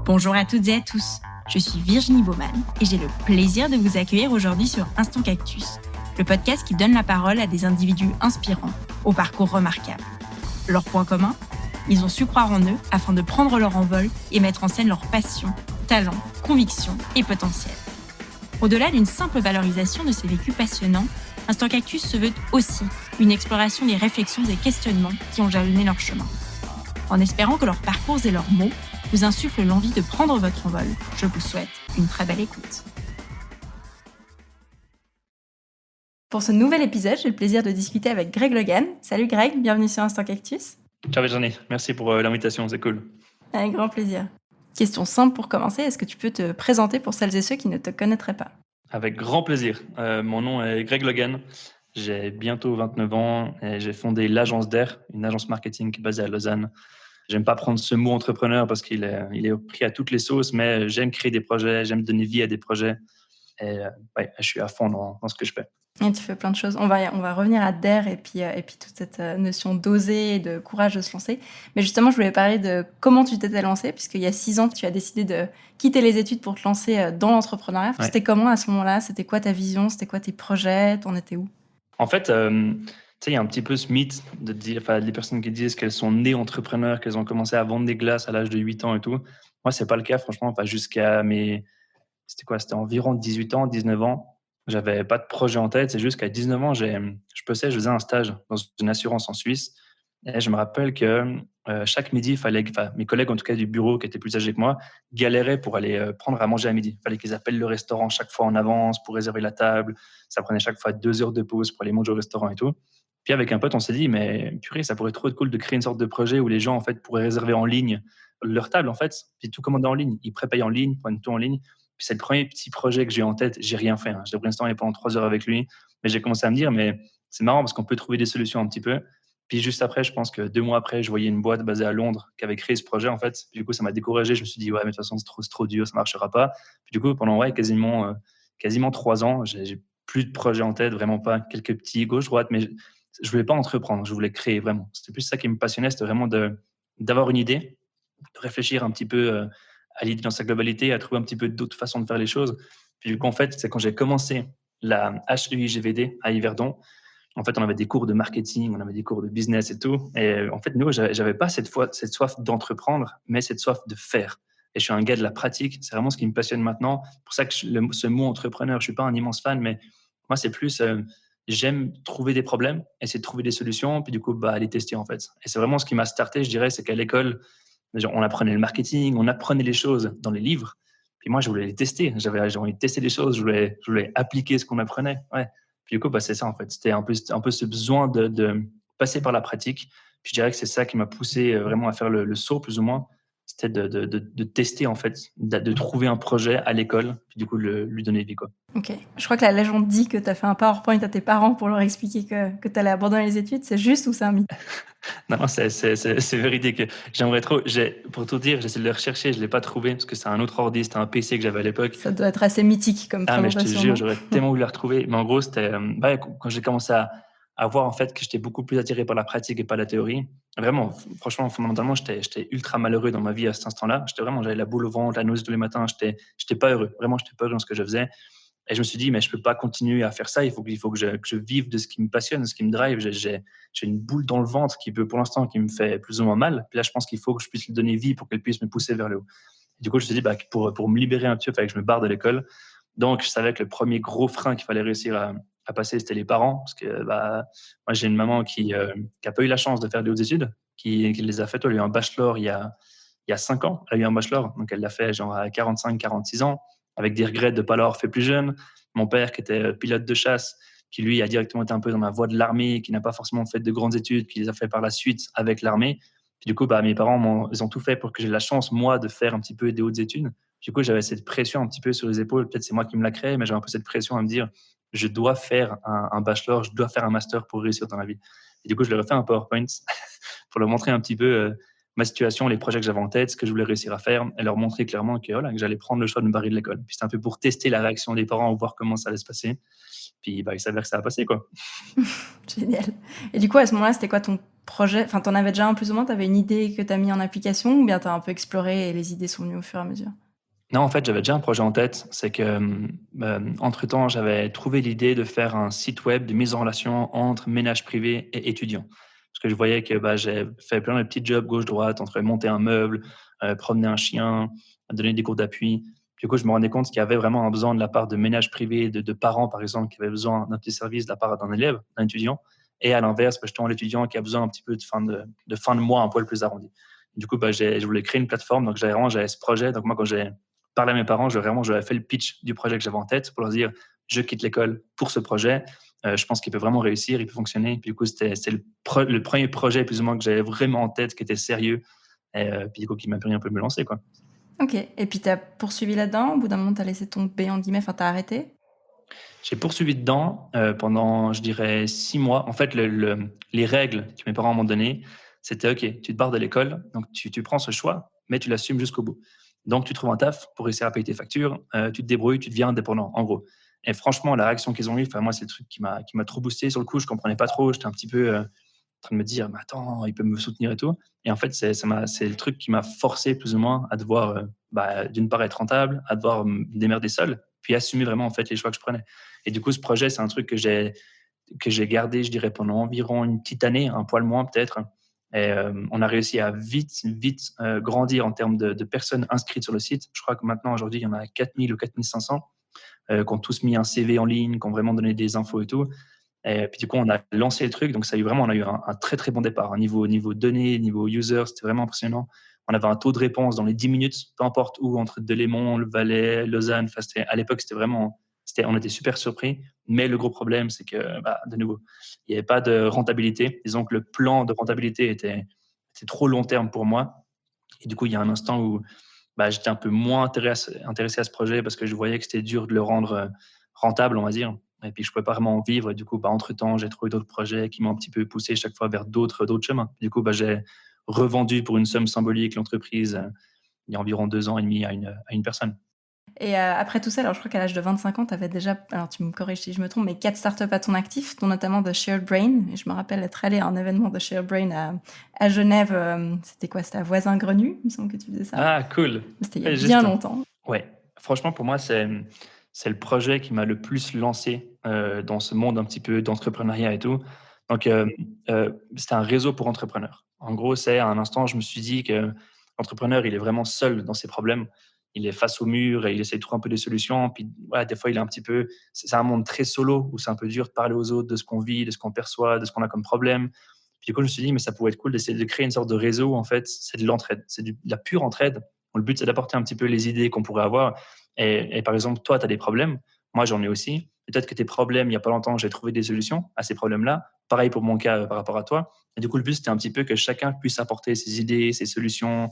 Bonjour à toutes et à tous, je suis Virginie Baumann et j'ai le plaisir de vous accueillir aujourd'hui sur Instant Cactus, le podcast qui donne la parole à des individus inspirants, au parcours remarquable. Leur point commun ? Ils ont su croire en eux afin de prendre leur envol et mettre en scène leurs passions, talents, convictions et potentiel. Au-delà d'une simple valorisation de ces vécus passionnants, Instant Cactus se veut aussi une exploration des réflexions et questionnements qui ont jalonné leur chemin. En espérant que leurs parcours et leurs mots vous insufflent l'envie de prendre votre envol, je vous souhaite une très belle écoute. Pour ce nouvel épisode, j'ai le plaisir de discuter avec Greg Logan. Salut Greg, bienvenue sur Instant Cactus. Ciao Virginie, merci pour l'invitation, c'est cool. Avec grand plaisir. Question simple pour commencer, est-ce que tu peux te présenter pour celles et ceux qui ne te connaîtraient pas ? Avec grand plaisir. Mon nom est Greg Logan, j'ai bientôt 29 ans et j'ai fondé l'agence d'Air, une agence marketing qui est basée à Lausanne. J'aime pas prendre ce mot entrepreneur parce qu'il est pris à toutes les sauces, mais j'aime créer des projets, j'aime donner vie à des projets et je suis à fond dans ce que je fais. Et tu fais plein de choses. On va revenir à DARE et puis toute cette notion d'oser et de courage de se lancer. Mais justement, je voulais parler de comment tu t'étais lancé, puisqu'il y a 6 ans, tu as décidé de quitter les études pour te lancer dans l'entrepreneuriat. Ouais. C'était comment à ce moment-là ? C'était quoi ta vision ? C'était quoi tes projets ? T'en étais où ? En fait, tu sais, il y a un petit peu ce mythe de dire, les personnes qui disent qu'elles sont nées entrepreneurs, qu'elles ont commencé à vendre des glaces à l'âge de 8 ans et tout. Moi, c'est pas le cas, franchement. Jusqu'à c'était environ 18 ans, 19 ans. J'avais pas de projet en tête. C'est juste qu'à 19 ans, je faisais un stage dans une assurance en Suisse. Et je me rappelle que chaque midi, mes collègues, en tout cas du bureau, qui étaient plus âgés que moi, galéraient pour aller prendre à manger à midi. Il fallait qu'ils appellent le restaurant chaque fois en avance pour réserver la table. Ça prenait chaque fois 2 heures de pause pour aller manger au restaurant et tout. Puis avec un pote, on s'est dit, mais purée, ça pourrait être trop cool de créer une sorte de projet où les gens en fait pourraient réserver en ligne leur table en fait, puis tout commander en ligne. Ils prépayent en ligne, prennent tout en ligne. Puis c'est le premier petit projet que j'ai en tête. J'ai rien fait. Hein. J'ai brainstormé pendant 3 heures avec lui, mais j'ai commencé à me dire, mais c'est marrant parce qu'on peut trouver des solutions un petit peu. Puis juste après, je pense que 2 mois après, je voyais une boîte basée à Londres qui avait créé ce projet en fait. Puis du coup, ça m'a découragé. Je me suis dit, ouais, mais de toute façon, c'est trop dur, ça marchera pas. Puis du coup, pendant quasiment 3 ans, j'ai plus de projet en tête, vraiment pas. Quelques petits gauche-droite, mais je voulais pas entreprendre, je voulais créer vraiment. C'était plus ça qui me passionnait, c'était vraiment d'avoir une idée, de réfléchir un petit peu à l'idée dans sa globalité, à trouver un petit peu d'autres façons de faire les choses. Puis du coup, en fait, c'est quand j'ai commencé la HEIGVD à Yverdon. En fait, on avait des cours de marketing, on avait des cours de business et tout. Et en fait, nous, j'avais pas cette soif d'entreprendre, mais cette soif de faire. Et je suis un gars de la pratique. C'est vraiment ce qui me passionne maintenant. C'est pour ça que ce mot entrepreneur, je suis pas un immense fan, mais moi, c'est plus j'aime trouver des problèmes, essayer de trouver des solutions, puis du coup, les tester en fait. Et c'est vraiment ce qui m'a starté, je dirais, c'est qu'à l'école, on apprenait le marketing, on apprenait les choses dans les livres. Puis moi, je voulais les tester. J'avais envie de tester les choses, je voulais appliquer ce qu'on apprenait. Ouais. Puis du coup, c'est ça en fait. C'était un peu ce besoin de passer par la pratique. Puis je dirais que c'est ça qui m'a poussé vraiment à faire le saut, plus ou moins. C'était de tester en fait, de trouver un projet à l'école, puis du coup lui donner vie quoi. Ok, je crois que la légende dit que tu as fait un PowerPoint à tes parents pour leur expliquer que tu allais abandonner les études. C'est juste ou c'est un mythe ? Non, c'est véridique. J'aimerais trop, pour tout dire, j'essaie de le rechercher, je ne l'ai pas trouvé parce que c'est un autre ordi, c'était un PC que j'avais à l'époque. Ça doit être assez mythique comme présentation. Mais je te jure, j'aurais tellement voulu la retrouver. Mais en gros, c'était quand j'ai commencé à voir en fait que j'étais beaucoup plus attiré par la pratique et pas la théorie. Vraiment, franchement, fondamentalement, j'étais ultra malheureux dans ma vie à cet instant-là. J'avais la boule au ventre, la nausée tous les matins. J'étais pas heureux. Vraiment, j'étais pas heureux dans ce que je faisais. Et je me suis dit, mais je peux pas continuer à faire ça. Il faut que je vive de ce qui me passionne, ce qui me drive. J'ai une boule dans le ventre pour l'instant, qui me fait plus ou moins mal. Puis là, je pense qu'il faut que je puisse lui donner vie pour qu'elle puisse me pousser vers le haut. Et du coup, je me suis dit, pour me libérer un petit peu, il fallait que je me barre de l'école. Donc, je savais que le premier gros frein qu'il fallait réussir à passer, c'était les parents. Parce que moi, j'ai une maman qui a pas eu la chance de faire des hautes études, qui les a faites. Elle a eu un bachelor il y a 5 ans. Elle a eu un bachelor. Donc, elle l'a fait genre à 45, 46 ans, avec des regrets de ne pas l'avoir fait plus jeune. Mon père, qui était pilote de chasse, qui lui a directement été un peu dans la voie de l'armée, qui n'a pas forcément fait de grandes études, qui les a fait par la suite avec l'armée. Puis du coup, mes parents, ils ont tout fait pour que j'ai la chance, moi, de faire un petit peu des hautes études. Du coup, j'avais cette pression un petit peu sur les épaules. Peut-être c'est moi qui me la crée, mais j'avais un peu cette pression à me dire, je dois faire un bachelor, je dois faire un master pour réussir dans la vie. Et du coup, je leur ai fait un PowerPoint pour leur montrer un petit peu ma situation, les projets que j'avais en tête, ce que je voulais réussir à faire, et leur montrer clairement que j'allais prendre le choix de me barrer de l'école. Puis c'était un peu pour tester la réaction des parents, voir comment ça allait se passer. Puis il s'avère que ça a passé, quoi. Génial. Et du coup, à ce moment-là, c'était quoi ton projet, enfin, t'en avais déjà un plus ou moins, t'avais une idée que t'as mis en application ou bien t'as un peu exploré et les idées sont venues au fur et à mesure? Non, en fait, j'avais déjà un projet en tête. C'est que, entre-temps, j'avais trouvé l'idée de faire un site web de mise en relation entre ménage privé et étudiants. Parce que je voyais que j'ai fait plein de petits jobs gauche-droite, entre monter un meuble, promener un chien, donner des cours d'appui. Du coup, je me rendais compte qu'il y avait vraiment un besoin de la part de ménages privés, de parents, par exemple, qui avaient besoin d'un petit service de la part d'un élève, d'un étudiant. Et à l'inverse, justement, l'étudiant qui a besoin un petit peu de fin de mois un poil plus arrondi. Du coup, je voulais créer une plateforme. Donc, j'avais ce projet. Donc, moi, quand j'ai parlé à mes parents, j'avais fait le pitch du projet que j'avais en tête pour leur dire je quitte l'école pour ce projet. Je pense qu'il peut vraiment réussir, il peut fonctionner. Puis du coup, c'est le premier projet plus ou moins que j'avais vraiment en tête, qui était sérieux. Et puis du coup, qui m'a permis un peu de me lancer, quoi. OK, et puis t'as poursuivi là-dedans? Au bout d'un moment, t'as laissé tomber en guillemets, enfin, t'as arrêté? J'ai poursuivi dedans pendant, je dirais, 6 mois. En fait, les règles que mes parents m'ont données, c'était OK, tu te barres de l'école, donc tu prends ce choix, mais tu l'assumes jusqu'au bout. Donc, tu trouves un taf pour réussir à payer tes factures, tu te débrouilles, tu deviens indépendant, en gros. Et franchement, la réaction qu'ils ont eue, moi, c'est le truc qui m'a trop boosté sur le coup. Je comprenais pas trop. J'étais un petit peu en train de me dire, mais attends, il peut me soutenir et tout. Et en fait, c'est le truc qui m'a forcé plus ou moins à devoir, d'une part, être rentable, à devoir me démerder seul, puis assumer vraiment en fait les choix que je prenais. Et du coup, ce projet, c'est un truc que j'ai gardé, je dirais, pendant environ une petite année, un poil moins peut-être. Et on a réussi à vite grandir en termes de personnes inscrites sur le site. Je crois que maintenant, aujourd'hui, il y en a 4000 ou 4500 qui ont tous mis un CV en ligne, qui ont vraiment donné des infos et tout. Et puis du coup, on a lancé le truc. Donc, on a eu un très, très bon départ. Niveau données, niveau user, c'était vraiment impressionnant. On avait un taux de réponse dans les 10 minutes, peu importe où, entre Delémont, le Valais, Lausanne. Enfin, à l'époque, on était super surpris. Mais le gros problème, c'est que, de nouveau, il n'y avait pas de rentabilité. Disons que le plan de rentabilité était trop long terme pour moi. Et du coup, il y a un instant où j'étais un peu moins intéressé à ce projet parce que je voyais que c'était dur de le rendre rentable, on va dire. Et puis, je ne pouvais pas vraiment en vivre. Et du coup, entre-temps, j'ai trouvé d'autres projets qui m'ont un petit peu poussé chaque fois vers d'autres chemins. Du coup, j'ai revendu pour une somme symbolique l'entreprise il y a environ 2 ans et demi à une personne. Et après tout ça, alors je crois qu'à l'âge de 25 ans, tu avais déjà, alors tu me corriges si je me trompe, mais 4 startups à ton actif, dont notamment The Shared Brain. Et je me rappelle être allée à un événement de Shared Brain à Genève. C'était quoi? C'était à Voisin-Grenu, il me semble que tu faisais ça. Ah, cool. C'était il y a Ouais, bien juste. longtemps. Ouais. Franchement, pour moi, c'est le projet qui m'a le plus lancé dans ce monde un petit peu d'entrepreneuriat et tout. Donc, c'était un réseau pour entrepreneurs. En gros, c'est à un instant, je me suis dit que l'entrepreneur, il est vraiment seul dans ses problèmes. Il est face au mur et il essaie de trouver un peu des solutions. Puis, voilà, des fois, il est un petit peu. C'est un monde très solo où c'est un peu dur de parler aux autres de ce qu'on vit, de ce qu'on perçoit, de ce qu'on a comme problème. Puis, du coup, je me suis dit, mais ça pourrait être cool d'essayer de créer une sorte de réseau. En fait, c'est de l'entraide. C'est de la pure entraide. Le but, c'est d'apporter un petit peu les idées qu'on pourrait avoir. Et par exemple, toi, tu as des problèmes. Moi, j'en ai aussi. Peut-être que tes problèmes, il n'y a pas longtemps, j'ai trouvé des solutions à ces problèmes-là. Pareil pour mon cas par rapport à toi. Et du coup, le but, c'était un petit peu que chacun puisse apporter ses idées, ses solutions,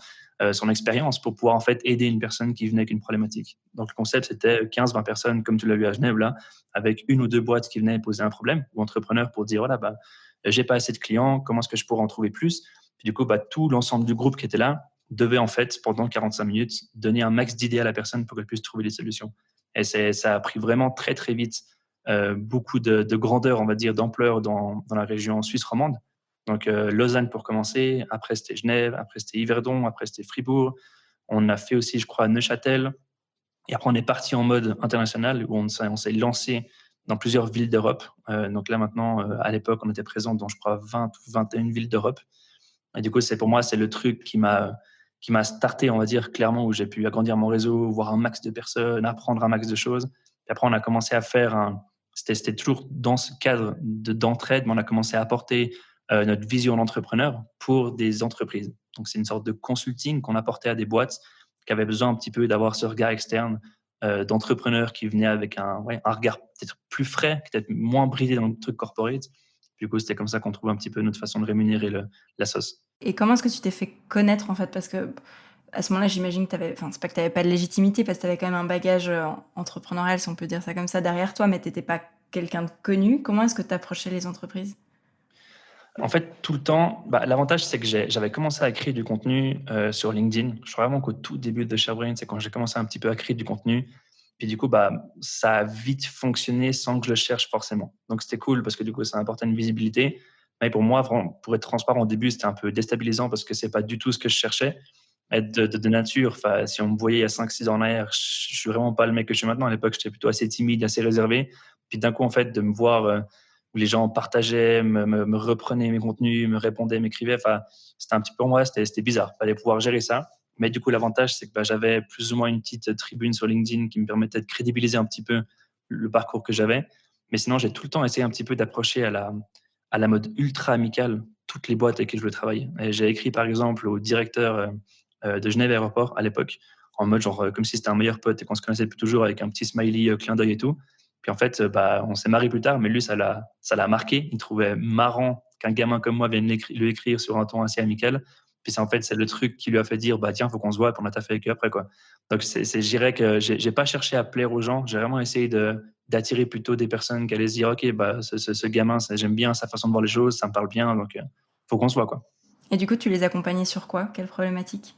son expérience pour pouvoir en fait aider une personne qui venait avec une problématique. Donc, le concept, c'était 15-20 personnes, comme tu l'as vu à Genève, là, avec une ou deux boîtes qui venaient poser un problème ou entrepreneurs pour dire, voilà, j'ai pas assez de clients, comment est-ce que je pourrais en trouver plus? Puis du coup, tout l'ensemble du groupe qui était là devait en fait, pendant 45 minutes, donner un max d'idées à la personne pour qu'elle puisse trouver des solutions. Et ça a pris vraiment très, très vite beaucoup de grandeur, on va dire, d'ampleur dans la région suisse romande. Donc, Lausanne pour commencer, après c'était Genève, après c'était Yverdon, après c'était Fribourg. On a fait aussi, je crois, Neuchâtel. Et après, on est parti en mode international où on s'est lancé dans plusieurs villes d'Europe. Donc là, maintenant, à l'époque, on était présent dans, je crois, 20 ou 21 villes d'Europe. Et du coup, pour moi, c'est le truc qui m'a starté, on va dire, clairement, où j'ai pu agrandir mon réseau, voir un max de personnes, apprendre un max de choses. Et après, on a commencé à faire c'était toujours dans ce cadre d'entraide, mais on a commencé à apporter notre vision d'entrepreneur pour des entreprises. Donc, c'est une sorte de consulting qu'on apportait à des boîtes qui avaient besoin un petit peu d'avoir ce regard externe d'entrepreneurs qui venaient avec un regard peut-être plus frais, peut-être moins bridé dans le truc corporate. Du coup, c'était comme ça qu'on trouvait un petit peu notre façon de rémunérer la sauce. Et comment est-ce que tu t'es fait connaître en fait? Parce que à ce moment-là, j'imagine que t'avais, enfin, c'est pas que t'avais pas de légitimité parce que t'avais quand même un bagage entrepreneurial, si on peut dire ça comme ça, derrière toi, mais t'étais pas quelqu'un de connu. Comment est-ce que t'approchais les entreprises? En fait, tout le temps, l'avantage, c'est que j'avais commencé à créer du contenu sur LinkedIn. Je crois vraiment qu'au tout début de ShareBrain, c'est quand j'ai commencé un petit peu à créer du contenu. Puis du coup, ça a vite fonctionné sans que je le cherche forcément. Donc, c'était cool parce que du coup, ça apportait une visibilité. Mais pour moi, pour être transparent au début, c'était un peu déstabilisant parce que c'est pas du tout ce que je cherchais. Être de nature, enfin, si on me voyait il y a 5-6 ans en arrière, je suis vraiment pas le mec que je suis maintenant. À l'époque, j'étais plutôt assez timide, assez réservé. Puis d'un coup, en fait, de me voir où les gens partageaient, me reprenaient mes contenus, me répondaient, m'écrivaient, enfin, c'était un petit peu pour moi, c'était bizarre. Il fallait pouvoir gérer ça. Mais du coup, l'avantage, c'est que j'avais plus ou moins une petite tribune sur LinkedIn qui me permettait de crédibiliser un petit peu le parcours que j'avais. Mais sinon, j'ai tout le temps essayé un petit peu d'approcher à la mode ultra amicale toutes les boîtes avec qui je voulais travailler. Et j'ai écrit, par exemple, au directeur de Genève Aéroport à l'époque, en mode genre comme si c'était un meilleur pote et qu'on se connaissait depuis toujours avec un petit smiley clin d'œil et tout. Puis en fait, on s'est marié plus tard, mais lui, ça l'a marqué. Il trouvait marrant qu'un gamin comme moi vienne lui écrire sur un ton assez amical. Puis c'est le truc qui lui a fait dire, tiens, faut qu'on se voit, puis on a taffé avec eux après, quoi. Donc, je dirais que j'ai pas cherché à plaire aux gens. J'ai vraiment essayé d'attirer plutôt des personnes qui allaient se dire, OK, ce gamin, j'aime bien sa façon de voir les choses, ça me parle bien, donc faut qu'on se voit, quoi. Et du coup, tu les accompagnais sur quoi? Quelle problématique?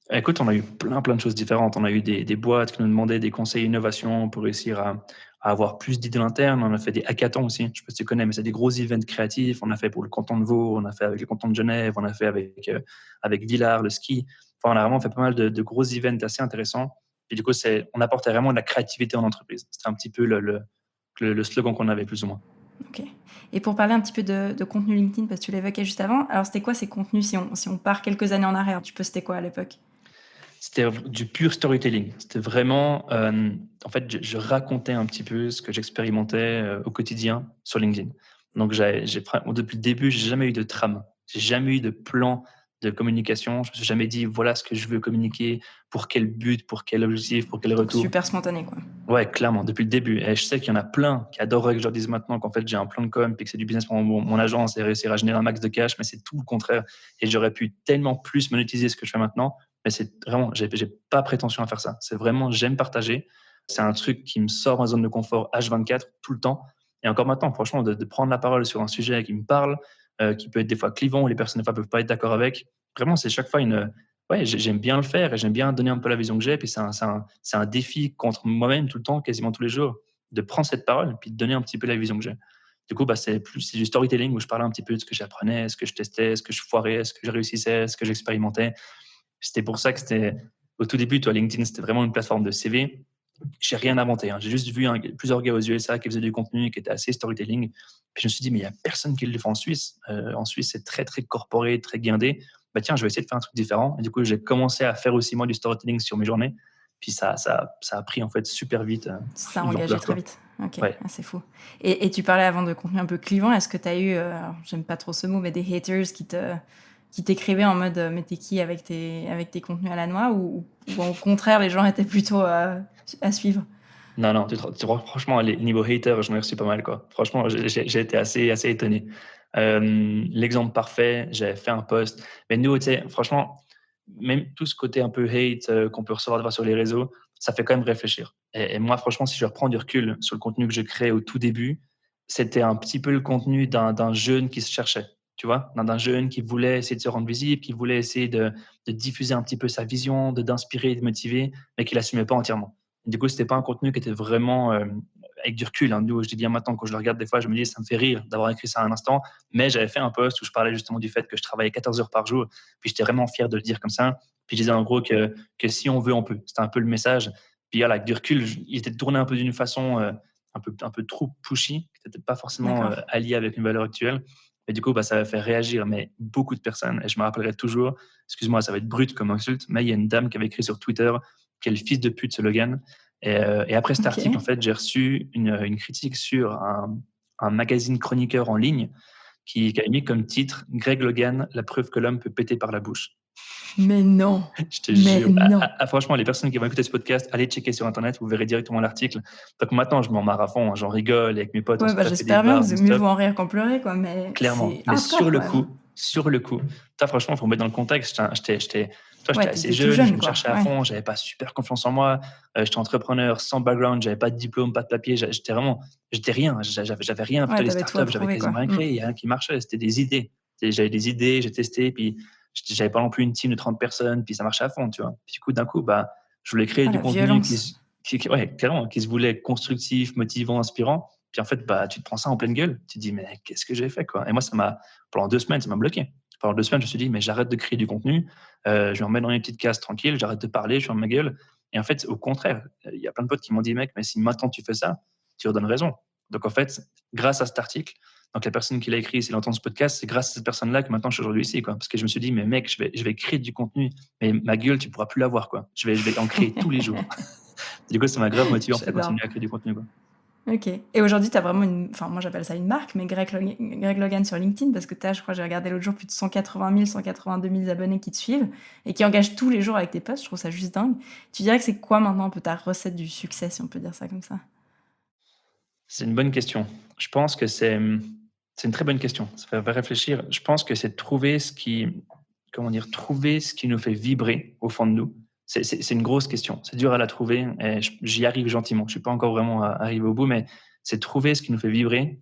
Écoute, on a eu plein de choses différentes. On a eu des boîtes qui nous demandaient des conseils innovation pour réussir à avoir plus d'idées internes. On a fait des hackathons aussi. Je ne sais pas si tu connais, mais c'est des gros events créatifs. On a fait pour le canton de Vaud, on a fait avec le canton de Genève, on a fait avec Villars, le ski. Enfin, on a vraiment fait pas mal de gros events assez intéressants. Et du coup, on apportait vraiment de la créativité en entreprise. C'était un petit peu le slogan qu'on avait plus ou moins. Ok. Et pour parler un petit peu de contenu LinkedIn, parce que tu l'évoquais juste avant, alors c'était quoi ces contenus si on part quelques années en arrière? Tu postais quoi à l'époque? C'était du pur storytelling. C'était vraiment, en fait, je racontais un petit peu ce que j'expérimentais au quotidien sur LinkedIn. Donc, depuis le début, j'ai jamais eu de trame. J'ai jamais eu de plan de communication. Je me suis jamais dit, voilà ce que je veux communiquer, pour quel but, pour quel objectif, pour quel retour. Super spontané, quoi. Ouais, clairement, depuis le début. Et je sais qu'il y en a plein qui adoreraient que je leur dise maintenant qu'en fait, j'ai un plan de com, puis que c'est du business pour mon agence et réussir à générer un max de cash, mais c'est tout le contraire. Et j'aurais pu tellement plus monétiser ce que je fais maintenant. Mais c'est vraiment, j'ai pas prétention à faire ça. C'est vraiment, j'aime partager. C'est un truc qui me sort de ma zone de confort H24 tout le temps. Et encore maintenant, franchement, de prendre la parole sur un sujet qui me parle, qui peut être des fois clivant, où les personnes des fois peuvent pas être d'accord avec. Vraiment, c'est chaque fois ouais, j'aime bien le faire et j'aime bien donner un peu la vision que j'ai. Puis c'est un défi contre moi-même tout le temps, quasiment tous les jours, de prendre cette parole puis de donner un petit peu la vision que j'ai. Du coup, c'est du storytelling où je parlais un petit peu de ce que j'apprenais, ce que je testais, ce que je foirais, ce que je réussissais, ce que j'expérimentais. C'était pour ça que au tout début, LinkedIn, c'était vraiment une plateforme de CV. J'ai rien inventé. Hein. J'ai juste vu plusieurs gars aux USA qui faisaient du contenu qui était assez storytelling. Puis je me suis dit, mais il n'y a personne qui le fait en Suisse. En Suisse, c'est très, très corporé, très guindé. Tiens, je vais essayer de faire un truc différent. Et du coup, j'ai commencé à faire aussi moi du storytelling sur mes journées. Puis ça a pris en fait super vite. Ça a engagé très vite. Ok, ouais. C'est fou. Et tu parlais avant de contenu un peu clivant. Est-ce que tu as eu, j'aime pas trop ce mot, mais des haters qui t'écrivaient en mode mais t'es qui avec tes contenus à la noix ou au contraire les gens étaient plutôt à suivre? Non, franchement, les niveau hater, j'en ai reçu pas mal, quoi. Franchement, j'ai été assez étonné. L'exemple parfait, j'avais fait un post. Mais nous, tu sais, franchement, même tout ce côté un peu hate qu'on peut recevoir sur les réseaux, ça fait quand même réfléchir. Et moi, franchement, si je reprends du recul sur le contenu que je créais au tout début, c'était un petit peu le contenu d'un jeune qui se cherchait, tu vois, d'un jeune qui voulait essayer de se rendre visible, qui voulait essayer de diffuser un petit peu sa vision, d'inspirer, de motiver, mais qui l'assumait pas entièrement. Du coup, c'était pas un contenu qui était vraiment avec du recul. Hein. Je dis bien maintenant, quand je le regarde des fois, je me dis, ça me fait rire d'avoir écrit ça à un instant. Mais j'avais fait un post où je parlais justement du fait que je travaillais 14 heures par jour. Puis j'étais vraiment fier de le dire comme ça. Puis je disais en gros que si on veut, on peut. C'était un peu le message. Puis voilà, avec du recul, il était tourné un peu d'une façon un peu trop pushy, qui n'était pas forcément allié avec une valeur actuelle. Et du coup, ça va faire réagir mais beaucoup de personnes. Et je me rappellerai toujours, excuse-moi, ça va être brut comme insulte, mais il y a une dame qui avait écrit sur Twitter quel fils de pute ce Logan. Et après cet article, en fait, j'ai reçu une critique sur un magazine chroniqueur en ligne qui a mis comme titre « Greg Logan, la preuve que l'homme peut péter par la bouche ». Mais non. Je te jure. Franchement, les personnes qui vont écouter ce podcast, allez checker sur Internet, vous verrez directement l'article. Donc maintenant, je m'en marre à fond, j'en rigole avec mes potes. Ouais, j'espère bien, c'est mieux vaut en rire qu'en pleurer, quoi. Mais clairement. Mais sur le coup, toi, franchement, il faut me mettre dans le contexte. J'étais assez jeune, je me cherchais à fond, j'avais pas super confiance en moi. J'étais entrepreneur, sans background, j'avais pas de diplôme, pas de papier. J'étais rien. J'avais rien. Plutôt les startups, j'avais quasiment rien créé. Il y a rien qui marchait. C'était des idées. J'avais des idées, j'ai testé, puis j'avais pas non plus une team de 30 personnes, puis ça marchait à fond, tu vois. Puis d'un coup, je voulais créer du contenu qui se voulait constructif, motivant, inspirant. Puis en fait, tu te prends ça en pleine gueule. Tu te dis, mais qu'est-ce que j'ai fait, quoi? Et moi, pendant 2 semaines, ça m'a bloqué. Pendant 2 semaines, je me suis dit, mais j'arrête de créer du contenu, je vais en mettre dans une petite case tranquille, j'arrête de parler, je ferme ma gueule. Et en fait, au contraire, il y a plein de potes qui m'ont dit, mec, mais si maintenant tu fais ça, tu leur donnes raison. Donc en fait, grâce à cet article, donc la personne qui l'a écrit, s'il entend ce podcast, c'est grâce à cette personne-là que maintenant je suis aujourd'hui ici, quoi. Parce que je me suis dit, mais mec, je vais créer du contenu, mais ma gueule, tu pourras plus la voir, quoi. Je vais en créer tous les jours. Du coup, ça m'a grave motivé en fait, à J'adore. continuer à créer du contenu, quoi. Ok. Et aujourd'hui, tu as vraiment moi j'appelle ça une marque, mais Greg Logan sur LinkedIn, parce que tu as, je crois, j'ai regardé l'autre jour, plus de 180 000, 182 000 abonnés qui te suivent et qui engagent tous les jours avec tes posts. Je trouve ça juste dingue. Tu dirais que c'est quoi maintenant un peu ta recette du succès, si on peut dire ça comme ça? C'est une bonne question. Je pense que c'est une très bonne question. Ça fait réfléchir. Je pense que c'est de trouver trouver ce qui nous fait vibrer au fond de nous. C'est une grosse question. C'est dur à la trouver et j'y arrive gentiment. Je suis pas encore vraiment arrivé au bout, mais c'est de trouver ce qui nous fait vibrer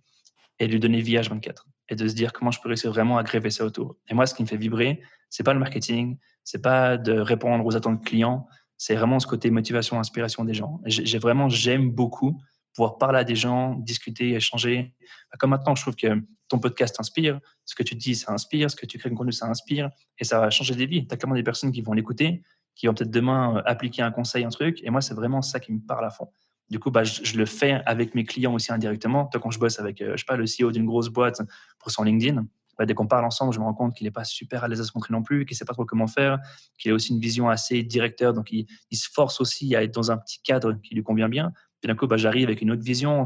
et de lui donner vie H24 et de se dire comment je peux réussir vraiment à greffer ça autour. Et moi, ce qui me fait vibrer, c'est pas le marketing, c'est pas de répondre aux attentes clients, c'est vraiment ce côté motivation, inspiration des gens. J'aime beaucoup pouvoir parler à des gens, discuter, échanger. Comme maintenant, je trouve que ton podcast inspire, ce que tu dis, ça inspire, ce que tu crées comme contenu, ça inspire, et ça va changer des vies. Tu as clairement des personnes qui vont l'écouter, qui vont peut-être demain appliquer un conseil, un truc, et moi, c'est vraiment ça qui me parle à fond. Du coup, je le fais avec mes clients aussi indirectement. Toi, quand je bosse avec, je sais pas, le CEO d'une grosse boîte pour son LinkedIn, dès qu'on parle ensemble, je me rends compte qu'il n'est pas super à l'aise à se montrer non plus, qu'il ne sait pas trop comment faire, qu'il a aussi une vision assez directeur, donc il se force aussi à être dans un petit cadre qui lui convient bien. Puis d'un coup, j'arrive avec une autre vision,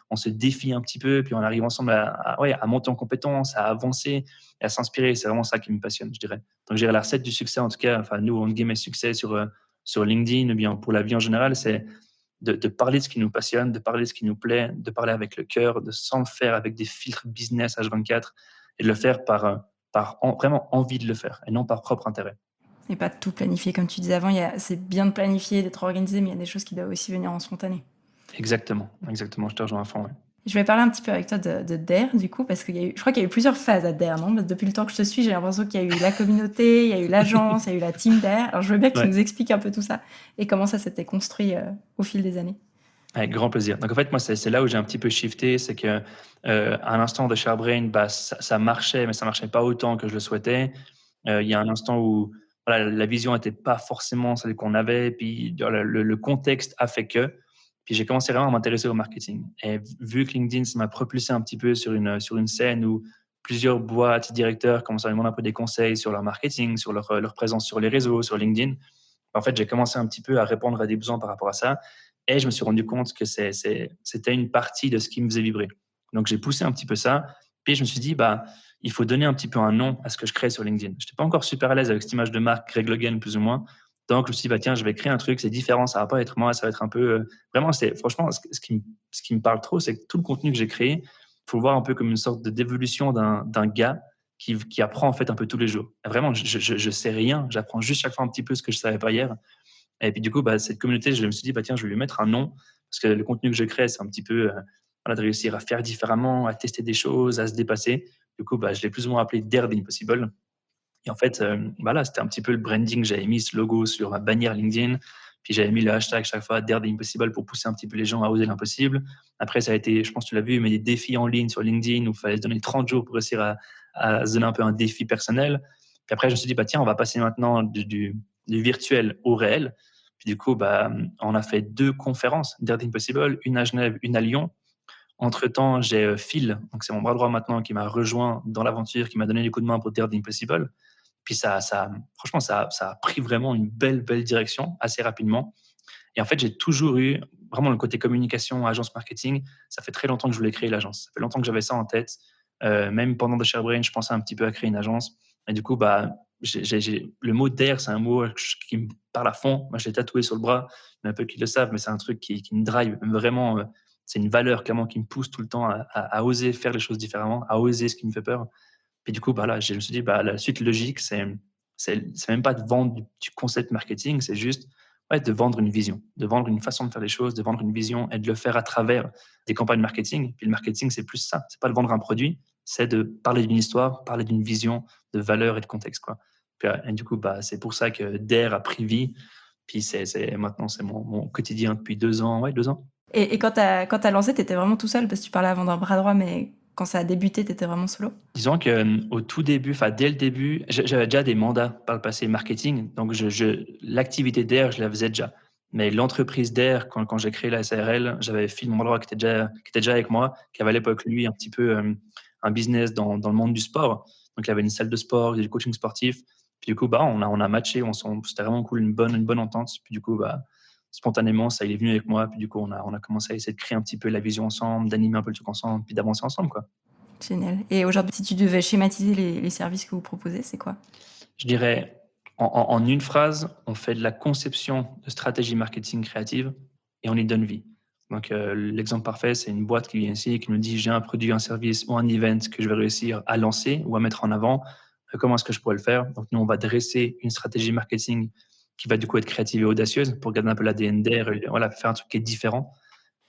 on se défie un petit peu, puis on arrive ensemble à monter en compétences, à avancer et à s'inspirer. C'est vraiment ça qui me passionne, je dirais. Donc, je dirais la recette du succès, en tout cas, enfin, nous, on game succès sur LinkedIn, ou bien pour la vie en général, c'est de parler de ce qui nous passionne, de parler de ce qui nous plaît, de parler avec le cœur, sans le faire avec des filtres business H24 et de le faire par vraiment envie de le faire et non par propre intérêt. Et pas tout planifier, comme tu disais avant. C'est bien de planifier, d'être organisé, mais il y a des choses qui doivent aussi venir en spontané. Exactement, je te rejoins à fond. Ouais. Je vais parler un petit peu avec toi de DARE, du coup, parce je crois qu'il y a eu plusieurs phases à DARE, non? Depuis le temps que je te suis, j'ai l'impression qu'il y a eu la communauté, il y a eu l'agence, il y a eu la team DARE. Alors, je veux bien que tu nous expliques un peu tout ça et comment ça s'était construit au fil des années. Avec grand plaisir. Donc en fait, moi, c'est là où j'ai un petit peu shifté, c'est que à l'instant de ShareBrain, ça marchait, mais ça marchait pas autant que je le souhaitais. Il y a un instant où voilà, la vision n'était pas forcément celle qu'on avait, puis le contexte a fait que. Puis j'ai commencé vraiment à m'intéresser au marketing. Et vu que LinkedIn, ça m'a propulsé un petit peu sur une scène où plusieurs boîtes, directeurs commençaient à me demander un peu des conseils sur leur marketing, sur leur présence sur les réseaux, sur LinkedIn. En fait, j'ai commencé un petit peu à répondre à des besoins par rapport à ça. Et je me suis rendu compte que c'était une partie de ce qui me faisait vibrer. Donc, j'ai poussé un petit peu ça. Puis, je me suis dit, il faut donner un petit peu un nom à ce que je crée sur LinkedIn. Je n'étais pas encore super à l'aise avec cette image de marque, Greg Logan, plus ou moins. Donc, je me suis dit, tiens, je vais créer un truc, c'est différent, ça va pas être moi, ça va être un peu… vraiment, franchement, ce qui me parle trop, c'est que tout le contenu que j'ai créé, il faut le voir un peu comme une sorte de d'évolution d'un gars qui apprend en fait un peu tous les jours. Et vraiment, je sais rien, j'apprends juste chaque fois un petit peu ce que je savais pas hier. Et puis du coup, cette communauté, je me suis dit, tiens, je vais lui mettre un nom, parce que le contenu que je crée, c'est un petit peu de réussir à faire différemment, à tester des choses, à se dépasser. Du coup, je l'ai plus ou moins appelé Dare the Impossible. Et en fait, là, c'était un petit peu le branding. J'avais mis ce logo sur ma bannière LinkedIn, puis j'avais mis le hashtag chaque fois Dare the Impossible pour pousser un petit peu les gens à oser l'impossible. Après, ça a été, je pense que tu l'as vu, mais des défis en ligne sur LinkedIn où il fallait se donner 30 jours pour réussir à se donner un peu un défi personnel. Puis après, je me suis dit, tiens, on va passer maintenant du virtuel au réel. Puis du coup, on a fait 2 conférences, Dare the Impossible, une à Genève, une à Lyon. Entre-temps, j'ai Phil, donc c'est mon bras droit maintenant, qui m'a rejoint dans l'aventure, qui m'a donné les coups de main pour Dare the Impossible. Puis franchement, ça a pris vraiment une belle direction assez rapidement. Et en fait, j'ai toujours eu vraiment le côté communication, agence marketing. Ça fait très longtemps que je voulais créer l'agence. Ça fait longtemps que j'avais ça en tête. Même pendant The ShareBrain, je pensais un petit peu à créer une agence. Et du coup, le mot DARE, c'est un mot qui me parle à fond. Moi, je l'ai tatoué sur le bras. Il y en a un peu qui le savent, mais c'est un truc qui me drive vraiment. C'est une valeur clairement qui me pousse tout le temps à oser faire les choses différemment, à oser ce qui me fait peur. Puis du coup, là, je me suis dit, la suite logique, c'est même pas de vendre du concept marketing, c'est juste de vendre une vision, de vendre une façon de faire les choses, de vendre une vision et de le faire à travers des campagnes marketing. Puis le marketing, c'est plus ça. C'est pas de vendre un produit, c'est de parler d'une histoire, parler d'une vision, de valeur et de contexte, quoi. Puis, et du coup, c'est pour ça que DARE a pris vie. Puis maintenant, c'est mon quotidien depuis 2 ans. Ouais, 2 ans. Et quand tu as lancé, tu étais vraiment tout seul parce que tu parlais avant d'un bras droit, mais quand ça a débuté, tu étais vraiment solo? Disons qu'au tout début, enfin dès le début, j'avais déjà des mandats par le passé marketing, donc l'activité d'air, je la faisais déjà. Mais l'entreprise d'air, quand j'ai créé la SARL, j'avais Phil Mondroit qui était déjà avec moi, qui avait à l'époque, lui, un petit peu un business dans le monde du sport. Donc, il avait une salle de sport, du coaching sportif. Puis du coup, on a matché, c'était vraiment cool, une bonne entente. Puis du coup, spontanément, ça, il est venu avec moi. Puis du coup, on a commencé à essayer de créer un petit peu la vision ensemble, d'animer un peu le truc ensemble, puis d'avancer ensemble, quoi. Génial. Et aujourd'hui, si tu devais schématiser les services que vous proposez, c'est quoi? Je dirais, en une phrase, on fait de la conception de stratégie marketing créative et on y donne vie. Donc, l'exemple parfait, c'est une boîte qui vient ici, qui nous dit j'ai un produit, un service ou un event que je vais réussir à lancer ou à mettre en avant. Comment est-ce que je pourrais le faire? Donc, nous, on va dresser une stratégie marketing qui va du coup être créative et audacieuse pour garder un peu l'ADN d'air, voilà, faire un truc qui est différent.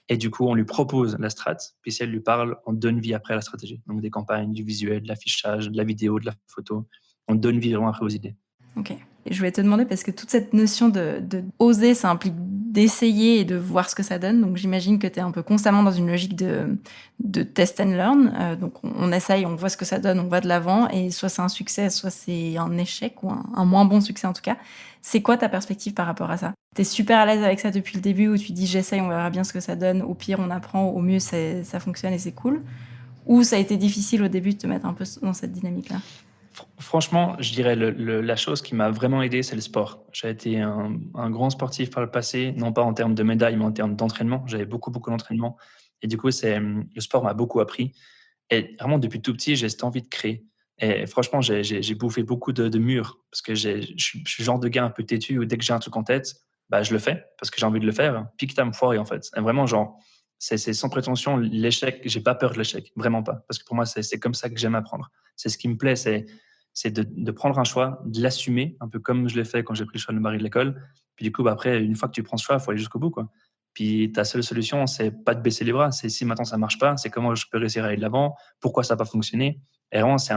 Et du coup, on lui propose la strat, puis si elle lui parle, on donne vie après à la stratégie. Donc, des campagnes, du visuel, de l'affichage, de la vidéo, de la photo. On donne vie vraiment après aux idées. Ok. Et je voulais te demander, parce que toute cette notion de oser, ça implique d'essayer et de voir ce que ça donne. Donc j'imagine que tu es un peu constamment dans une logique de test and learn. Donc on essaye, on voit ce que ça donne, on va de l'avant. Et soit c'est un succès, soit c'est un échec ou un moins bon succès en tout cas. C'est quoi ta perspective par rapport à ça? Tu es super à l'aise avec ça depuis le début où tu dis j'essaye, on verra bien ce que ça donne. Au pire, on apprend. Au mieux, ça fonctionne et c'est cool. Ou ça a été difficile au début de te mettre un peu dans cette dynamique-là? Franchement, je dirais la chose qui m'a vraiment aidé, c'est le sport. J'ai été un grand sportif par le passé, non pas en termes de médailles, mais en termes d'entraînement. J'avais beaucoup d'entraînement. Et du coup, le sport m'a beaucoup appris. Et vraiment, depuis tout petit, j'ai cette envie de créer. Et franchement, j'ai bouffé beaucoup de murs parce que je suis le genre de gars un peu têtu où dès que j'ai un truc en tête, je le fais parce que j'ai envie de le faire. Puis quitte à me foirer, en fait. Et vraiment, genre, c'est sans prétention, l'échec, j'ai pas peur de l'échec. Vraiment pas. Parce que pour moi, c'est comme ça que j'aime apprendre. C'est ce qui me plaît, c'est de prendre un choix, de l'assumer, un peu comme je l'ai fait quand j'ai pris le choix de me barrer de l'école. Puis du coup, après, une fois que tu prends ce choix, il faut aller jusqu'au bout, quoi. Puis ta seule solution, c'est pas de baisser les bras. C'est si maintenant ça marche pas, c'est comment je peux réussir à aller de l'avant, pourquoi ça n'a pas fonctionné. Et vraiment, c'est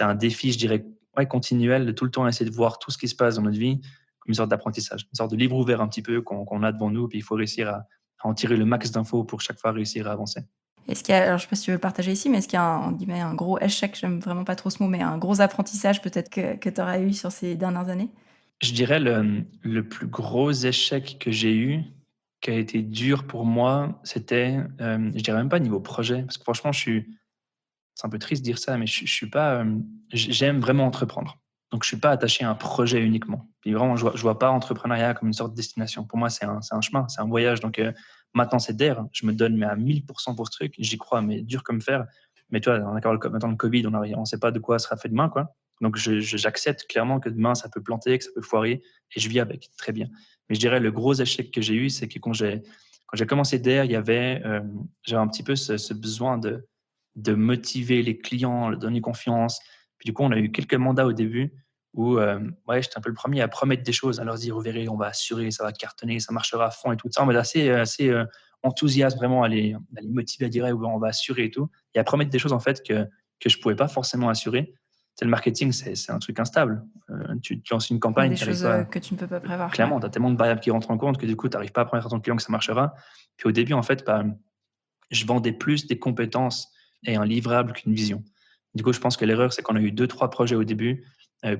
un défi, je dirais, ouais, continuel, de tout le temps essayer de voir tout ce qui se passe dans notre vie comme une sorte d'apprentissage, une sorte de livre ouvert un petit peu qu'on a devant nous. Puis il faut réussir à en tirer le max d'infos pour chaque fois réussir à avancer. Est-ce qu'il y a, alors je sais pas si tu veux le partager ici, mais est-ce qu'il y a un gros échec, j'aime vraiment pas trop ce mot, mais un gros apprentissage peut-être que tu auras eu sur ces dernières années? Je dirais le plus gros échec que j'ai eu, qui a été dur pour moi, c'était, je dirais même pas niveau projet, parce que franchement, c'est un peu triste de dire ça, mais je suis pas, j'aime vraiment entreprendre. Donc je suis pas attaché à un projet uniquement. Puis vraiment, je vois pas entrepreneuriat comme une sorte de destination. Pour moi, c'est un chemin, c'est un voyage. Donc maintenant, c'est d'air. Je me donne mais à 1000 pour ce truc. J'y crois, mais dur comme fer. Mais tu vois, on a encore maintenant le Covid, on sait pas de quoi sera fait demain, quoi. Donc j'accepte clairement que demain, ça peut planter, que ça peut foirer, et je vis avec, très bien. Mais je dirais le gros échec que j'ai eu, c'est que quand j'ai commencé d'air, j'avais un petit peu ce besoin de motiver les clients, leur donner confiance. Puis du coup, on a eu quelques mandats au début où ouais, j'étais un peu le premier à promettre des choses, à leur dire, vous verrez, on va assurer, ça va cartonner, ça marchera à fond et tout ça, en mode assez enthousiaste, vraiment à les motiver, à dire, ouais, on va assurer et tout, et à promettre des choses en fait que je pouvais pas forcément assurer. C'est le marketing, c'est un truc instable. Tu lances une Il y a campagne, des tu n'arrives choses pas. que tu ne peux pas prévoir. Clairement, Ouais. tu as tellement de variables qui rentrent en compte que du coup, tu n'arrives pas à promettre à ton client que ça marchera. Puis au début, en fait, je vendais plus des compétences et un livrable qu'une vision. Du coup, je pense que l'erreur, c'est qu'on a eu 2-3 projets au début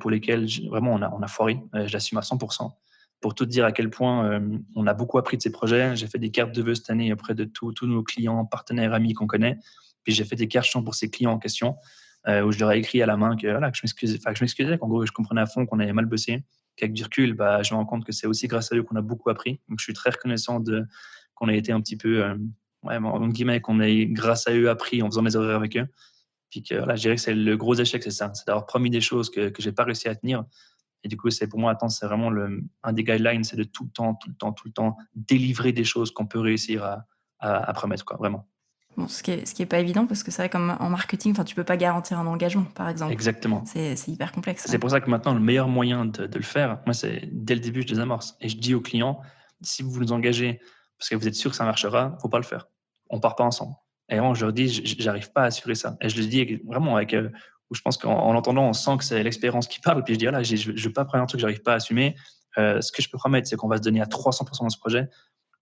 pour lesquels vraiment on a foiré. J'assume à 100%. Pour tout te dire à quel point on a beaucoup appris de ces projets. J'ai fait des cartes de vœux cette année auprès de tous nos clients, partenaires, amis qu'on connaît. Puis j'ai fait des cartes pour ces clients en question où je leur ai écrit à la main que, voilà, que je m'excusais, qu'en gros, je comprenais à fond qu'on avait mal bossé. Qu'avec du recul, je me rends compte que c'est aussi grâce à eux qu'on a beaucoup appris. Donc, je suis très reconnaissant qu'on ait été un petit peu ouais, entre guillemets, qu'on ait, grâce à eux, appris en faisant mes erreurs avec eux. Puis que, voilà, je dirais que c'est le gros échec, c'est ça. C'est d'avoir promis des choses que j'ai pas réussi à tenir. Et du coup, pour moi, c'est vraiment un des guidelines, c'est de tout le temps délivrer des choses qu'on peut réussir à promettre, quoi, vraiment. Bon, ce qui est pas évident parce que c'est vrai comme en marketing, enfin, tu peux pas garantir un engagement, par exemple. Exactement. C'est hyper complexe. C'est Ouais. pour ça que maintenant, le meilleur moyen de le faire, moi, c'est dès le début, je désamorce. Et je dis aux clients, si vous nous engagez parce que vous êtes sûr que ça marchera, faut pas le faire. On part pas ensemble. Et vraiment, je leur dis, j'arrive pas à assurer ça. Et je le dis vraiment avec, où je pense qu'en l'entendant, on sent que c'est l'expérience qui parle. Puis je dis, voilà, je veux pas prendre un truc que j'arrive pas à assumer. Ce que je peux promettre, c'est qu'on va se donner à 300% dans ce projet.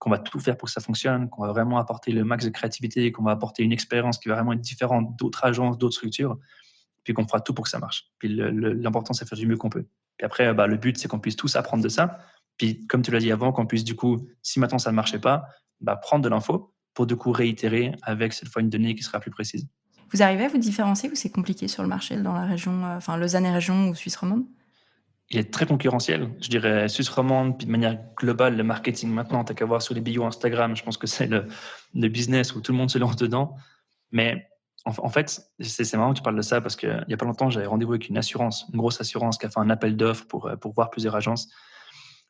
qu'on va tout faire pour que ça fonctionne, qu'on va vraiment apporter le max de créativité, qu'on va apporter une expérience qui va vraiment être différente d'autres agences, d'autres structures, puis qu'on fera tout pour que ça marche. Puis l'important, c'est de faire du mieux qu'on peut. Puis après, le but, c'est qu'on puisse tous apprendre de ça. Puis comme tu l'as dit avant, qu'on puisse du coup, si maintenant ça ne marchait pas, prendre de l'info pour du coup réitérer avec cette fois une donnée qui sera plus précise. Vous arrivez à vous différencier ou c'est compliqué sur le marché dans la région, Lausanne et région ou Suisse romande? Il est très concurrentiel. Je dirais Suisse romande, puis de manière globale, le marketing maintenant, t'as qu'à voir sur les bios Instagram, je pense que c'est le business où tout le monde se lance dedans. Mais en fait, c'est marrant que tu parles de ça parce qu'il n'y a pas longtemps, j'avais rendez-vous avec une assurance, une grosse assurance qui a fait un appel d'offres pour voir plusieurs agences.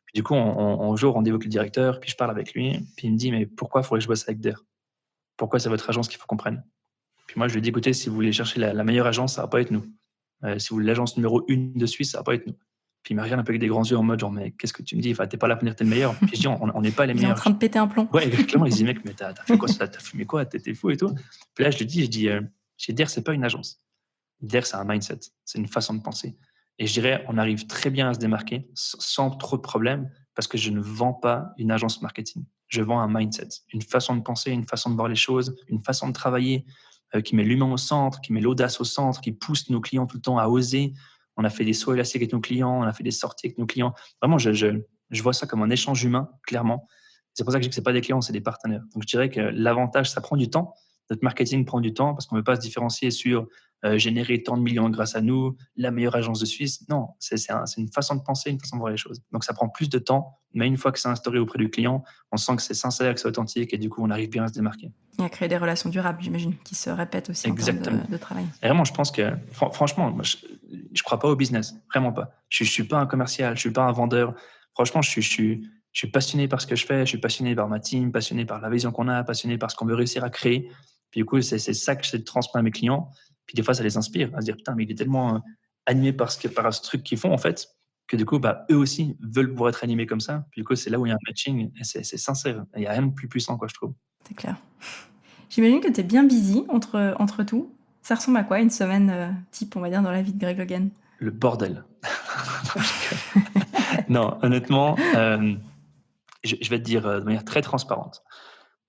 Puis du coup, on joue au rendez-vous avec le directeur, puis je parle avec lui, puis il me dit, mais pourquoi il faudrait que je bosse avec DER? Pourquoi c'est votre agence qu'il faut qu'on prenne? Puis moi, je lui ai dit, écoutez, si vous voulez chercher la meilleure agence, ça ne va pas être nous. Si vous voulez l'agence numéro 1 de Suisse, ça ne va pas être nous. Puis il me regarde un peu avec des grands yeux en mode genre, mais qu'est-ce que tu me dis? Enfin, t'es pas là pour dire t'es le meilleur. Puis je dis, on n'est pas les Il est meilleurs. en train de péter un plomb. Ouais, exactement. Il se dit, mec, mais t'as fait quoi? T'as fumé quoi? T'es fou et tout. Puis là, je dis, chez DER, c'est pas une agence. DER, c'est un mindset. C'est une façon de penser. Et je dirais, on arrive très bien à se démarquer sans trop de problèmes parce que je ne vends pas une agence marketing. Je vends un mindset, une façon de penser, une façon de voir les choses, une façon de travailler qui met l'humain au centre, qui met l'audace au centre, qui pousse nos clients tout le temps à oser. On a fait des sauts élastiques avec nos clients, on a fait des sorties avec nos clients. Vraiment, je vois ça comme un échange humain, clairement. C'est pour ça que je dis que ce n'est pas des clients, c'est des partenaires. Donc, je dirais que l'avantage, ça prend du temps. Notre marketing prend du temps parce qu'on ne veut pas se différencier sur générer tant de millions grâce à nous, la meilleure agence de Suisse. Non, c'est une façon de penser, une façon de voir les choses. Donc, ça prend plus de temps, mais une fois que c'est instauré auprès du client, on sent que c'est sincère, que c'est authentique et du coup, on arrive bien à se démarquer. Et à créer des relations durables, j'imagine, qui se répètent aussi Exactement. en termes de travail. Et vraiment, je pense que, franchement, moi, je ne crois pas au business, vraiment pas. Je ne suis pas un commercial, je ne suis pas un vendeur. Franchement, je suis passionné par ce que je fais, je suis passionné par ma team, passionné par la vision qu'on a, passionné par ce qu'on veut réussir à créer. Puis du coup, c'est ça que j'essaie de transmettre à mes clients. Puis des fois, ça les inspire à se dire, putain, mais il est tellement animé par ce truc qu'ils font, en fait, que du coup, eux aussi veulent pouvoir être animés comme ça. Puis du coup, c'est là où il y a un matching et c'est sincère. Il n'y a rien de plus puissant, quoi, je trouve. C'est clair. J'imagine que tu es bien busy entre tout. Ça ressemble à quoi une semaine type, on va dire, dans la vie de Greg Logan? Le bordel. Non, honnêtement, je vais te dire de manière très transparente.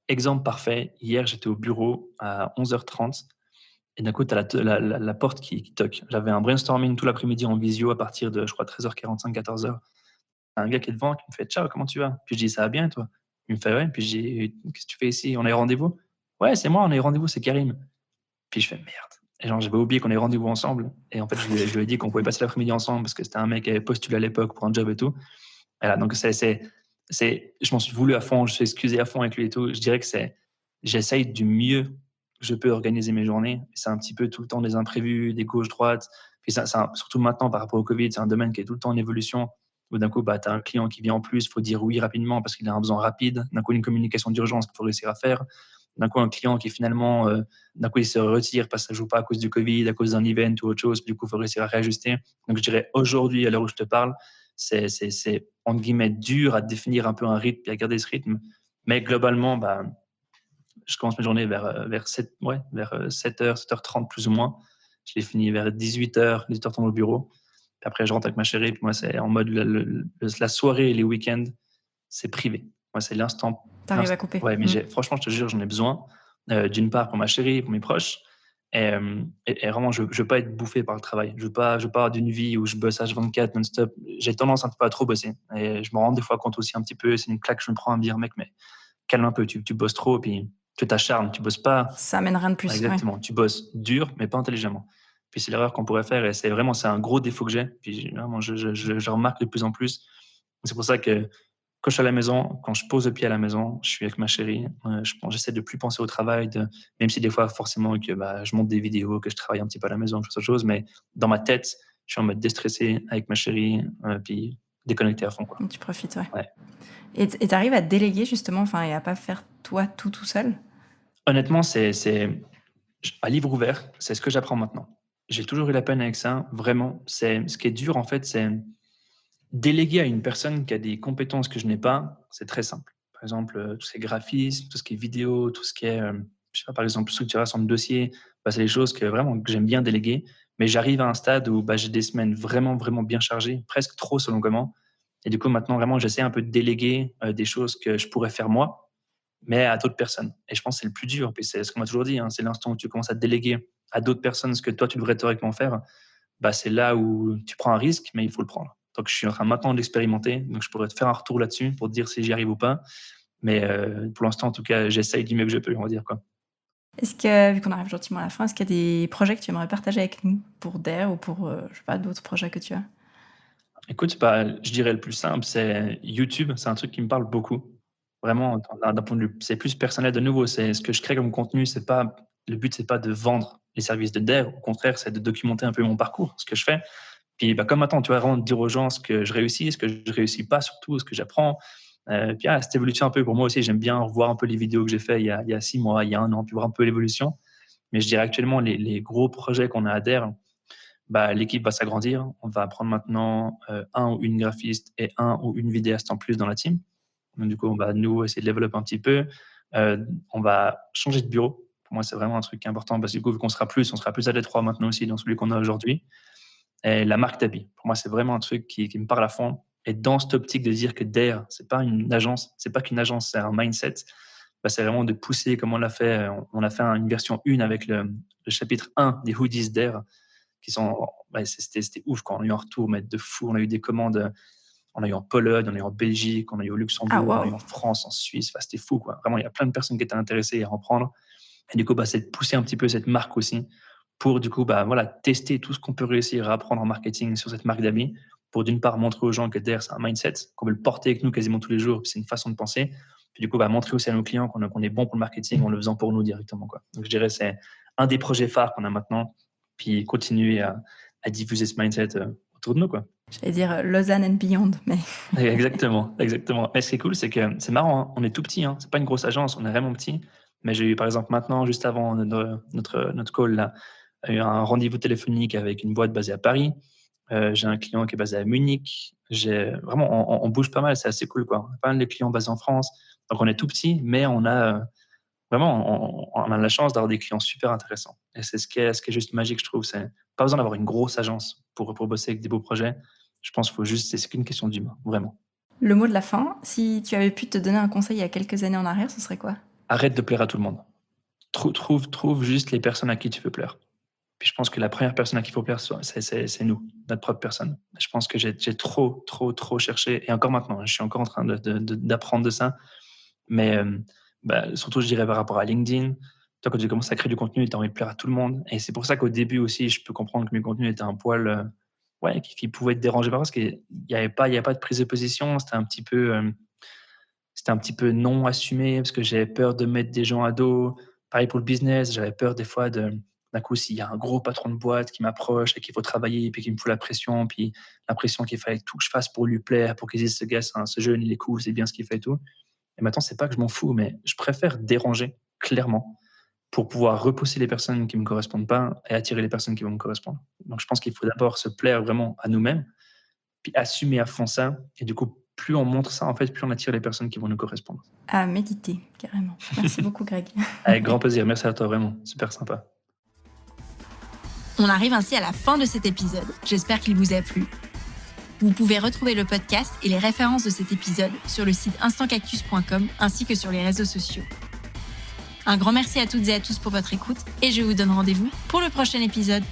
Exemple parfait, hier j'étais au bureau à 11h30 et d'un coup tu as la porte qui toque. J'avais un brainstorming tout l'après-midi en visio à partir de, je crois, 13h45, 14h. Un gars qui est devant qui me fait « Ciao, comment tu vas ?» Puis je dis « Ça va bien, toi ?» Il me fait « Ouais ». Puis je dis « Qu'est-ce que tu fais ici? On a eu rendez-vous ?» « Ouais, c'est moi, on a eu rendez-vous, c'est Karim. » Puis je fais « Merde ». Et genre, j'avais oublié qu'on ait rendez-vous ensemble. Et en fait, je lui ai dit qu'on pouvait passer l'après-midi ensemble parce que c'était un mec qui avait postulé à l'époque pour un job et tout. Voilà, donc je m'en suis voulu à fond, je suis excusé à fond avec lui et tout. Je dirais que j'essaye du mieux que je peux organiser mes journées. C'est un petit peu tout le temps des imprévus, des gauches-droites. Puis surtout maintenant par rapport au Covid, c'est un domaine qui est tout le temps en évolution. Où d'un coup, tu as un client qui vient en plus, il faut dire oui rapidement parce qu'il a un besoin rapide. D'un coup, une communication d'urgence qu'il faut réussir à faire. D'un coup, un client qui finalement, d'un coup, il se retire parce que ça ne joue pas à cause du Covid, à cause d'un event ou autre chose. Du coup, il faut réussir à réajuster. Donc, je dirais aujourd'hui, à l'heure où je te parle, c'est entre guillemets dur à définir un peu un rythme et à garder ce rythme. Mais globalement, je commence mes journées vers 7h, 7h30 plus ou moins. Je les finis vers 18h, 18h tombe au bureau. Puis après, je rentre avec ma chérie. Puis moi, c'est en mode la soirée et les week-ends, c'est privé. Moi, c'est l'instant. T'arrives à couper. Ouais, mais franchement, je te jure, j'en ai besoin. D'une part pour ma chérie, pour mes proches. Et vraiment, je ne veux pas être bouffé par le travail. Je veux pas avoir d'une vie où je bosse H24 non-stop. J'ai tendance un peu à trop bosser. Et je me rends des fois compte aussi un petit peu. C'est une claque que je me prends à me dire, mec, mais calme un peu. Tu bosses trop, puis tu t'acharnes, tu bosses pas. Ça amène rien de plus. Exactement. Ouais. Tu bosses dur, mais pas intelligemment. Puis c'est l'erreur qu'on pourrait faire. Et c'est un gros défaut que j'ai. Puis vraiment, je remarque de plus en plus. C'est pour ça que quand je suis à la maison, quand je pose le pied à la maison, je suis avec ma chérie. J'essaie de plus penser au travail, même si des fois, forcément, que je monte des vidéos, que je travaille un petit peu à la maison, que je fais autre chose. Mais dans ma tête, je suis en mode déstressé avec ma chérie, puis déconnecté à fond, quoi. Tu profites, ouais. Ouais. Et tu arrives à déléguer, justement, et à pas faire toi tout seul? Honnêtement, c'est à livre ouvert, c'est ce que j'apprends maintenant. J'ai toujours eu la peine avec ça, vraiment. Ce qui est dur, en fait, c'est déléguer à une personne qui a des compétences que je n'ai pas, c'est très simple. Par exemple, tout ce qui est graphisme, tout ce qui est vidéo, tout ce qui est, je sais pas, par exemple, structuration de dossier, c'est des choses que j'aime bien déléguer. Mais j'arrive à un stade où j'ai des semaines vraiment, vraiment bien chargées, presque trop selon comment. Et du coup, maintenant, vraiment, j'essaie un peu de déléguer des choses que je pourrais faire moi, mais à d'autres personnes. Et je pense que c'est le plus dur. Puis c'est ce qu'on m'a toujours dit, hein, c'est l'instant où tu commences à déléguer à d'autres personnes ce que toi, tu devrais théoriquement faire, bah, c'est là où tu prends un risque, mais il faut le prendre. Donc, je suis en train maintenant de l'expérimenter. Donc, je pourrais te faire un retour là-dessus pour te dire si j'y arrive ou pas. Mais pour l'instant, en tout cas, j'essaye du mieux que je peux, on va dire, quoi. Est-ce que, vu qu'on arrive gentiment à la fin, est-ce qu'il y a des projets que tu aimerais partager avec nous pour DARE ou pour, je sais pas, d'autres projets que tu as? Écoute, bah, je dirais le plus simple, c'est YouTube. C'est un truc qui me parle beaucoup. Vraiment, d'un point de vue, c'est plus personnel de nouveau. C'est ce que je crée comme contenu. C'est pas, le but, c'est pas de vendre les services de DARE. Au contraire, c'est de documenter un peu mon parcours, ce que je fais. Puis, bah, comme maintenant, tu vois, vraiment de dire aux gens ce que je réussis, ce que je réussis pas, surtout ce que j'apprends. Puis, cette évolution un peu, pour moi aussi, j'aime bien revoir un peu les vidéos que j'ai fait il y a 6 mois, il y a 1 an, puis voir un peu l'évolution. Mais je dirais actuellement, les gros projets qu'on a à DARE, bah, l'équipe va s'agrandir. On va prendre maintenant un ou une graphiste et un ou une vidéaste en plus dans la team. Donc, du coup, on va nous essayer de développer un petit peu. On va changer de bureau. Pour moi, c'est vraiment un truc important parce que du coup, vu qu'on sera plus à l'étroit maintenant aussi dans celui qu'on a aujourd'hui. Et la marque d'habits, pour moi, c'est vraiment un truc qui me parle à fond. Et dans cette optique de dire que DARE, c'est pas une agence, c'est pas qu'une agence, c'est un mindset. Bah, c'est vraiment de pousser comme on l'a fait. On a fait une version 1 avec le chapitre 1 des hoodies DARE qui sont, c'était ouf quand on a eu un retour, mais de fou. On a eu des commandes, on a eu en Pologne, on a eu en Belgique, on a eu au Luxembourg, on a eu en France, en Suisse. Enfin, c'était fou, quoi. Vraiment, il y a plein de personnes qui étaient intéressées à en prendre. Et du coup, bah, c'est de pousser un petit peu cette marque aussi pour, du coup, bah, voilà, tester tout ce qu'on peut réussir à apprendre en marketing sur cette marque d'habits pour, d'une part, montrer aux gens que derrière, c'est un mindset, qu'on veut le porter avec nous quasiment tous les jours, c'est une façon de penser. Puis, du coup, bah, montrer aussi à nos clients qu'on est bon pour le marketing en le faisant pour nous directement, quoi. Donc, je dirais c'est un des projets phares qu'on a maintenant, puis continuer à diffuser ce mindset autour de nous, quoi. J'allais dire Lausanne and beyond, mais... Exactement, exactement. Mais ce qui est cool, c'est que c'est marrant, hein, on est tout petit, hein, c'est pas une grosse agence, on est vraiment petit. Mais j'ai eu, par exemple, maintenant, juste avant notre call, là, eu un rendez-vous téléphonique avec une boîte basée à Paris. J'ai un client qui est basé à Munich. Vraiment, on bouge pas mal, c'est assez cool, quoi. On a pas mal de clients basés en France. Donc, on est tout petit, mais on a vraiment, on a la chance d'avoir des clients super intéressants. Et c'est ce qui est juste magique, je trouve. C'est pas besoin d'avoir une grosse agence pour bosser avec des beaux projets. Je pense qu'il faut juste, c'est qu'une question d'humain, vraiment. Le mot de la fin, si tu avais pu te donner un conseil il y a quelques années en arrière, ce serait quoi? Arrête de plaire à tout le monde. Trouve juste les personnes à qui tu veux plaire. Puis je pense que la première personne à qui il faut plaire, c'est nous, notre propre personne. Je pense que j'ai trop cherché, et encore maintenant, je suis encore en train d'apprendre de ça. Mais surtout, je dirais par rapport à LinkedIn, toi, quand tu commences à créer du contenu, tu as envie de plaire à tout le monde. Et c'est pour ça qu'au début aussi, je peux comprendre que mes contenus étaient un poil, qui pouvaient être dérangés parce qu'il n'y avait pas de prise de position. C'était un petit peu non assumé parce que j'avais peur de mettre des gens à dos. Pareil pour le business, j'avais peur des fois d'un coup, s'il y a un gros patron de boîte qui m'approche et qu'il faut travailler, puis qui me fout la pression, puis l'impression qu'il fallait tout que je fasse pour lui plaire, pour qu'il dise ce gars, ce jeune, il est cool, c'est bien ce qu'il fait et tout. Et maintenant, c'est pas que je m'en fous, mais je préfère déranger clairement pour pouvoir repousser les personnes qui me correspondent pas et attirer les personnes qui vont me correspondre. Donc, je pense qu'il faut d'abord se plaire vraiment à nous-mêmes, puis assumer à fond ça. Et du coup, plus on montre ça, en fait, plus on attire les personnes qui vont nous correspondre. À méditer, carrément. Merci beaucoup, Greg. Avec grand plaisir. Merci à toi, vraiment. Super sympa. On arrive ainsi à la fin de cet épisode. J'espère qu'il vous a plu. Vous pouvez retrouver le podcast et les références de cet épisode sur le site instantcactus.com ainsi que sur les réseaux sociaux. Un grand merci à toutes et à tous pour votre écoute et je vous donne rendez-vous pour le prochain épisode.